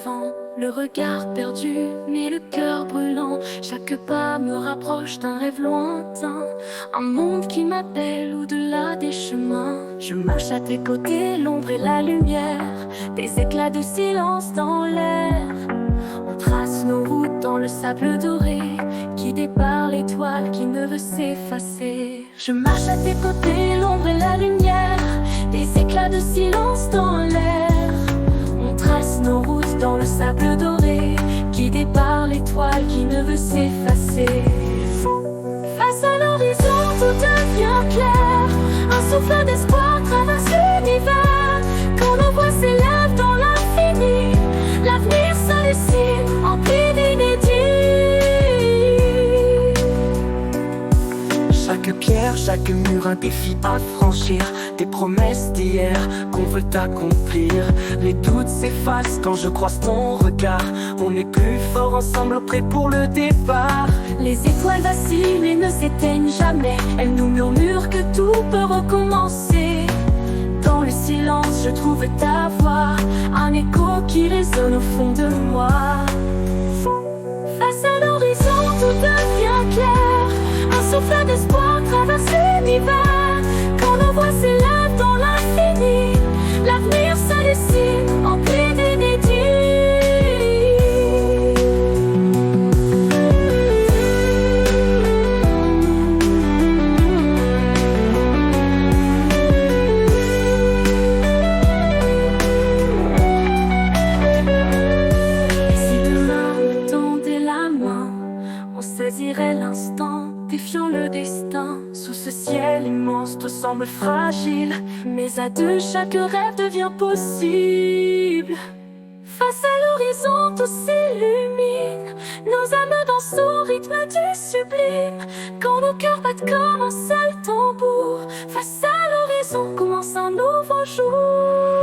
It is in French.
enfant, le regard perdu, mais le cœur brûlant. Chaque pas me rapproche d'un rêve lointain, un monde qui m'appelle au-delà des chemins. Je marche à tes côtés, l'ombre et la lumière, des éclats de silence dans l'air. On trace nos routes dans le sable doré, guidé par l'étoile qui ne veut s'effacer. Je marche à tes côtés, l'ombre et la lumière, des éclats de silence dans l'air. On trace nos routes dans le sable doré, guidé par l'étoile qui ne veut s'effacer. Face à l'horizon, tout devient clair, un souffle d'espoir traverse l'univers. Quand nos voix s'élèvent dans l'infini, l'avenir se dessine, empli d'inédits. Chaque pierre, chaque mur, un défi à franchir, des promesses d'hier qu'on veut accomplir. Les doutes s'effacent quand je croise ton regard, on est plus fort ensemble, prêts pour le départ. Les étoiles vacillent mais ne s'éteignent jamais, elles nous murmurent que tout peut recommencer. Dans le silence, je trouve ta voix, un écho qui résonne au fond de moi. Face à l'horizon, tout devient clair, un souffle d'espoir traverse l'univers. Quand nos voix s'élèvent dans l'infini, l'avenir se dessine, empli d'inédits. Saisirait l'instant, défiant le destin. Sous ce ciel immense, tout semble fragile, mais à deux, chaque rêve devient possible. Face à l'horizon, tout s'illumine, nos âmes dansent au rythme du sublime. Quand nos cœurs battent comme un seul tambour, face à l'horizon commence un nouveau jour.